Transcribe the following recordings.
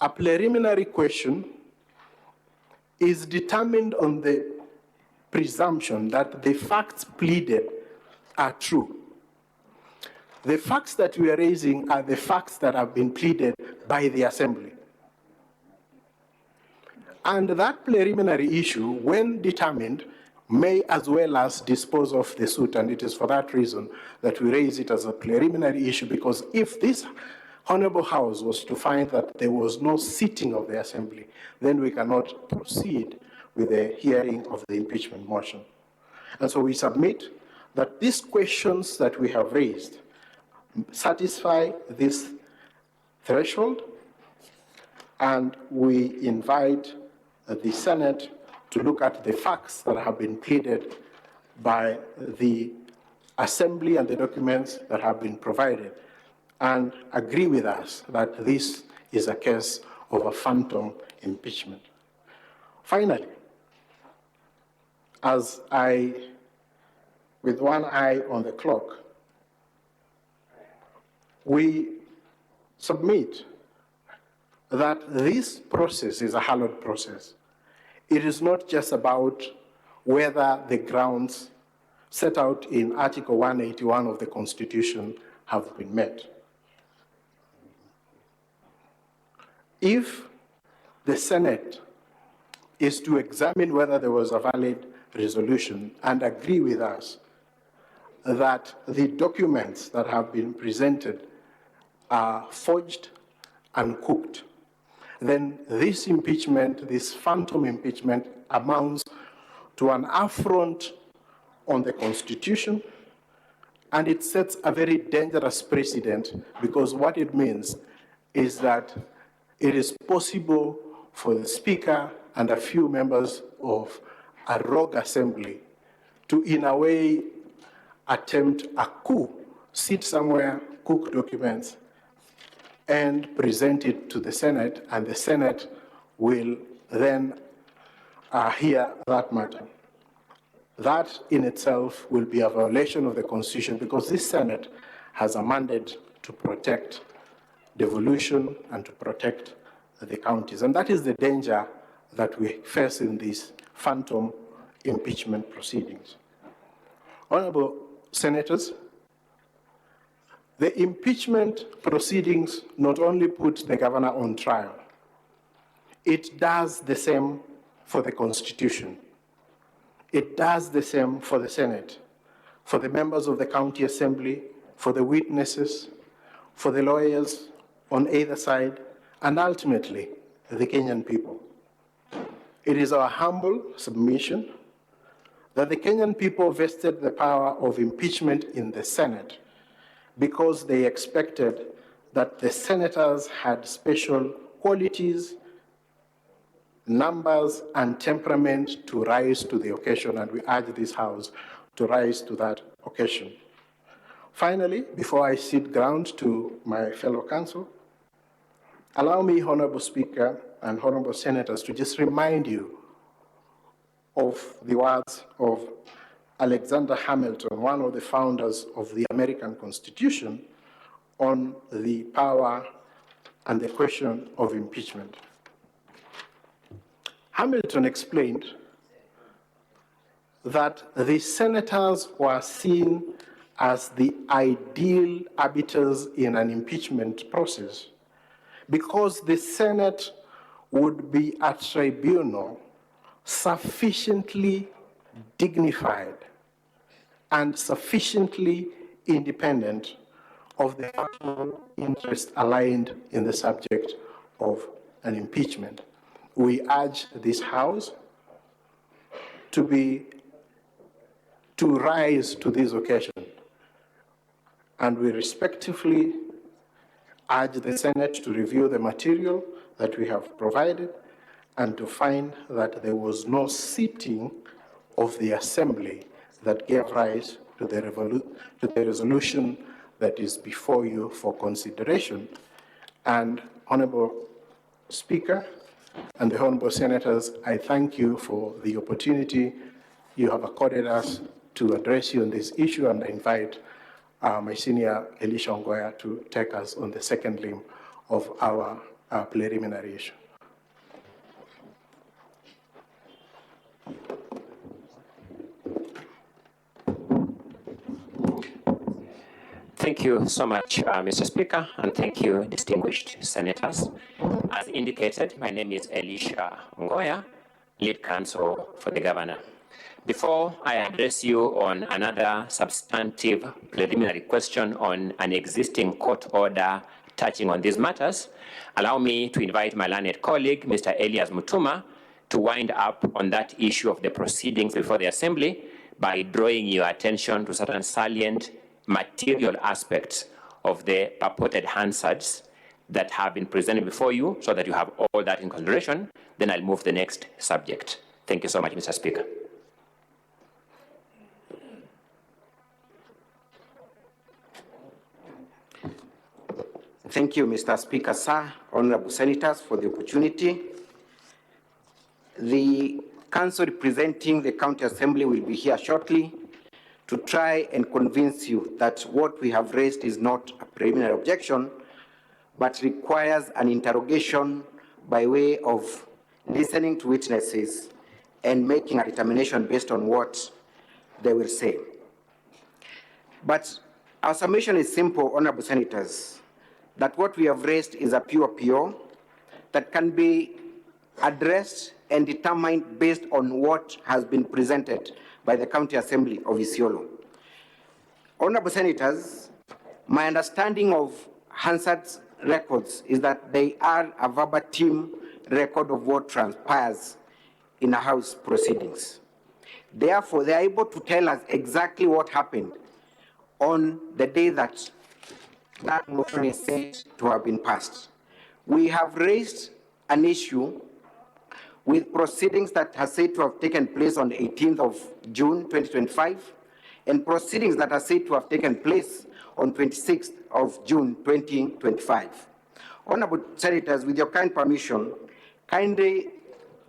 a preliminary question is determined on the presumption that the facts pleaded are true. The facts that we are raising are the facts that have been pleaded by the Assembly. And that preliminary issue, when determined, may as well as dispose of the suit, and it is for that reason that we raise it as a preliminary issue, because if this Honorable House was to find that there was no sitting of the Assembly, then we cannot proceed with the hearing of the impeachment motion. And so we submit that these questions that we have raised satisfy this threshold, and we invite the Senate to look at the facts that have been pleaded by the Assembly and the documents that have been provided, and agree with us that this is a case of a phantom impeachment. Finally, as I, with one eye on the clock, we submit that this process is a hallowed process. It is not just about whether the grounds set out in Article 181 of the Constitution have been met. If the Senate is to examine whether there was a valid resolution and agree with us that the documents that have been presented are forged and cooked, then this impeachment, this phantom impeachment, amounts to an affront on the Constitution, and it sets a very dangerous precedent, because what it means is that it is possible for the Speaker and a few members of a rogue assembly to, in a way, attempt a coup, sit somewhere, cook documents, and present it to the Senate, and the Senate will then hear that matter. That in itself will be a violation of the Constitution, because this Senate has a mandate to protect devolution and to protect the counties. And that is the danger that we face in these phantom impeachment proceedings. Honorable Senators, the impeachment proceedings not only put the governor on trial, it does the same for the Constitution. It does the same for the Senate, for the members of the county assembly, for the witnesses, for the lawyers on either side, and ultimately, the Kenyan people. It is our humble submission that the Kenyan people vested the power of impeachment in the Senate because they expected that the senators had special qualities, numbers, and temperament to rise to the occasion, and we urge this House to rise to that occasion. Finally, before I cede ground to my fellow counsel, allow me, Honorable Speaker and Honorable Senators, to just remind you of the words of Alexander Hamilton, one of the founders of the American Constitution, on the power and the question of impeachment. Hamilton explained that the senators were seen as the ideal arbiters in an impeachment process because the Senate would be a tribunal sufficiently dignified and sufficiently independent of the actual interest aligned in the subject of an impeachment. We urge this House to rise to this occasion, and we respectfully urge the Senate to review the material that we have provided and to find that there was no sitting of the Assembly that gave rise to the resolution that is before you for consideration. And Honorable Speaker and the Honorable Senators, I thank you for the opportunity you have accorded us to address you on this issue, and I invite my senior Elisha Ongoya to take us on the second limb of our preliminary issue. Thank you so much, Mr. Speaker, and thank you, distinguished senators. As indicated, my name is Elisha Ngoya, lead counsel for the governor. Before I address you on another substantive preliminary question on an existing court order touching on these matters, allow me to invite my learned colleague, Mr. Elias Mutuma, to wind up on that issue of the proceedings before the Assembly by drawing your attention to certain salient material aspects of the purported Hansards that have been presented before you, so that you have all that in consideration. Then I'll move to the next subject. Thank you so much, Mr. Speaker. Thank you, Mr. Speaker, sir, honorable senators, for the opportunity. The council representing the County Assembly will be here shortly to try and convince you that what we have raised is not a preliminary objection, but requires an interrogation by way of listening to witnesses and making a determination based on what they will say. But our submission is simple, honorable senators, that what we have raised is a pure PO that can be addressed and determined based on what has been presented by the County Assembly of Isiolo. Honorable senators, my understanding of Hansard's records is that they are a verbatim record of what transpires in a house proceedings. Therefore, they are able to tell us exactly what happened on the day that that motion is said to have been passed. We have raised an issue with proceedings that are said to have taken place on the 18th of June 2025 and proceedings that are said to have taken place on 26th of June 2025. Honorable senators, with your kind permission, kindly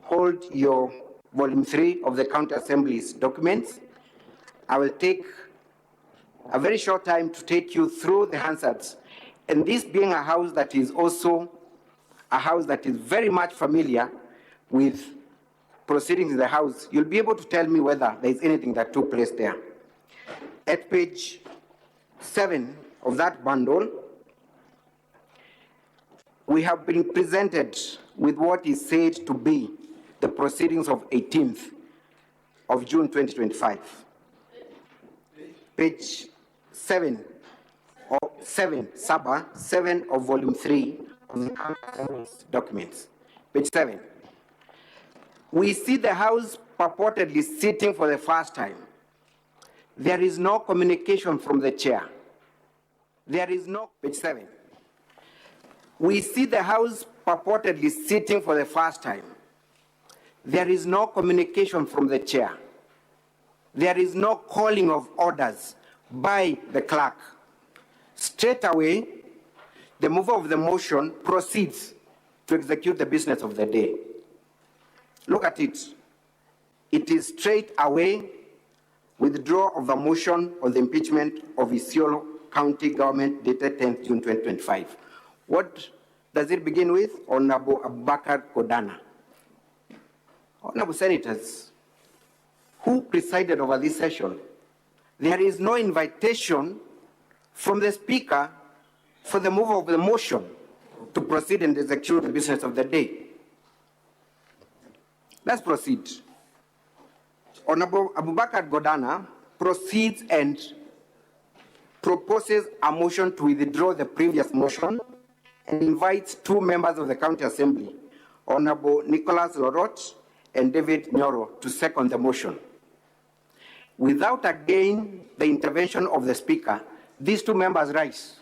hold your volume 3 of the County Assembly's documents. I will take a very short time to take you through the Hansards, and this being a house that is also a house that is very much familiar with proceedings in the house, you'll be able to tell me whether there is anything that took place there. At page 7 of that bundle, we have been presented with what is said to be the proceedings of 18th of June 2025. Page 7 of volume 3 of the documents. Page 7. We see the house purportedly sitting for the first time. There is no communication from the chair. There is no, page 7. We see the house purportedly sitting for the first time. There is no communication from the chair. There is no calling of orders by the clerk. Straight away, the mover of the motion proceeds to execute the business of the day. Look at it. It is straight away withdrawal of the motion on the impeachment of Isiolo County Government dated 10th June 2025. What does it begin with? Honorable Abubakar Godana. Honorable senators, who presided over this session? There is no invitation from the speaker for the mover of the motion to proceed and execute the business of the day. Let's proceed. Honorable Abubakar Godana proceeds and proposes a motion to withdraw the previous motion and invites two members of the County Assembly, Honorable Nicholas Lorot and David Nyoro, to second the motion. Without again the intervention of the speaker, these two members rise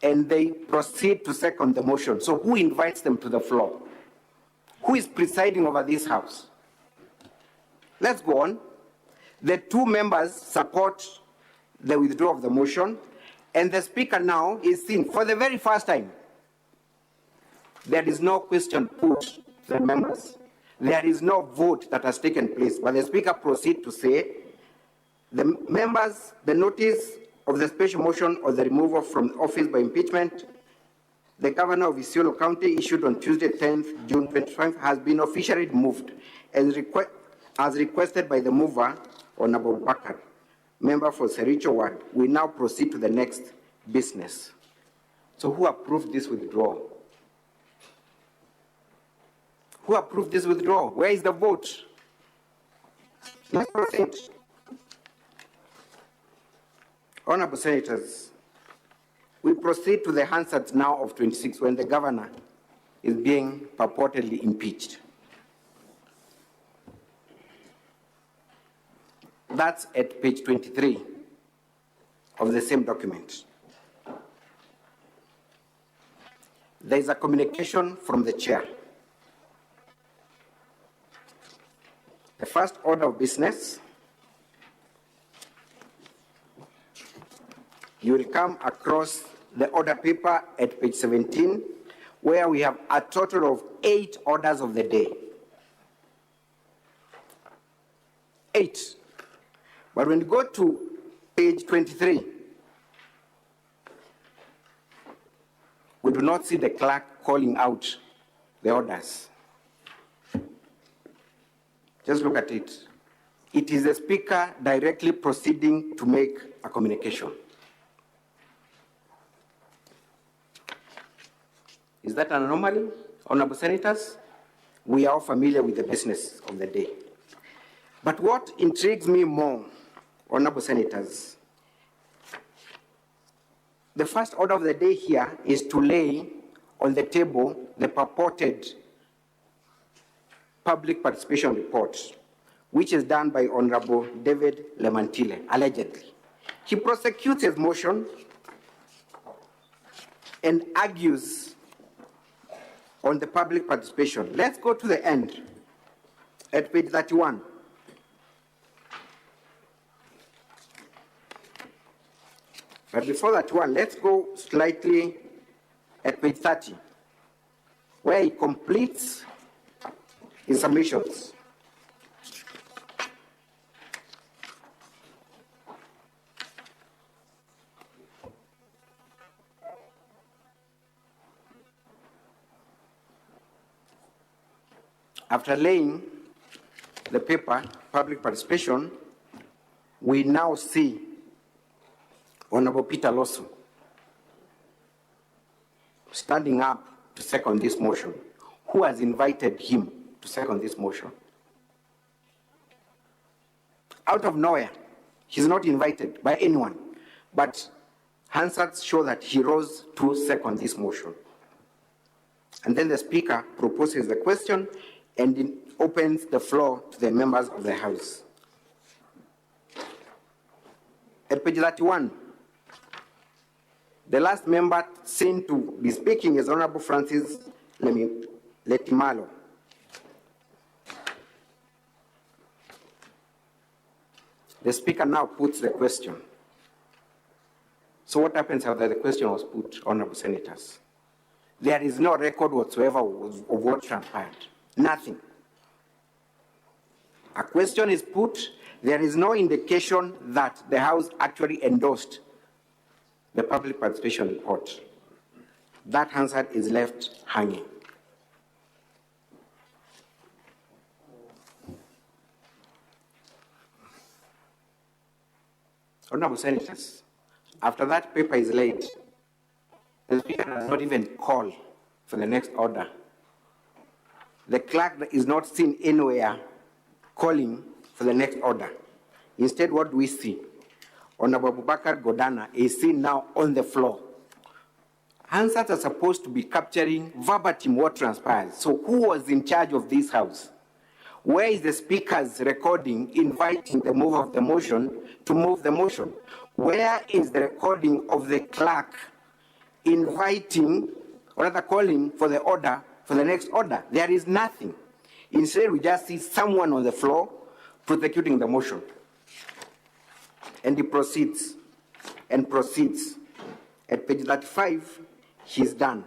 and they proceed to second the motion. So who invites them to the floor? Who is presiding over this house? Let's go on. The two members support the withdrawal of the motion, and the speaker now is seen for the very first time. There is no question put to the members. There is no vote that has taken place, but the speaker proceeds to say, the members, the notice of the special motion or the removal from office by impeachment the governor of Isiolo County, issued on Tuesday, 10th June 2025, has been officially removed as requested by the mover, Honorable Bakar, member for Sericho Ward. We now proceed to the next business. So who approved this withdrawal? Who approved this withdrawal? Where is the vote? Let's proceed. Honorable Senators, we proceed to the Hansards now of 26 when the governor is being purportedly impeached. That's at page 23 of the same document. There is a communication from the chair. The first order of business, you will come across the order paper at page 17, where we have a total of 8 orders of the day. 8. But when you go to page 23, we do not see the clerk calling out the orders. Just look at it. It is the speaker directly proceeding to make a communication. Is that an anomaly, Honorable Senators? We are all familiar with the business of the day. But what intrigues me more, Honorable Senators, the first order of the day here is to lay on the table the purported public participation report, which is done by Honorable David Lemantile, allegedly. He prosecutes his motion and argues on the public participation. Let's go to the end at page 31. But before that one, let's go slightly at page 30, where he completes his submissions. After laying the paper, public participation, we now see Honorable Peter Losu standing up to second this motion. Who has invited him to second this motion? Out of nowhere, he's not invited by anyone, but Hansards show that he rose to second this motion. And then the speaker proposes the question and it opens the floor to the members of the House. At page 31, the last member seen to be speaking is Honorable Francis Letimalo. The speaker now puts the question. So what happens after the question was put, Honorable Senators? There is no record whatsoever of what transpired. Nothing. A question is put, there is no indication that the House actually endorsed the public participation report. That Hansard is left hanging. Honorable Senators, after that paper is laid, the Speaker does not even call for the next order. The clerk is not seen anywhere calling for the next order. Instead, what do we see? Honorable Abubakar Godana is seen now on the floor. Hansards are supposed to be capturing verbatim what transpires. So who was in charge of this House? Where is the Speaker's recording inviting the mover of the motion to move the motion? Where is the recording of the clerk inviting, or rather calling for the order, for the next order? There is nothing. Instead, we just see someone on the floor prosecuting the motion. And he proceeds and proceeds. At page 35, he's done.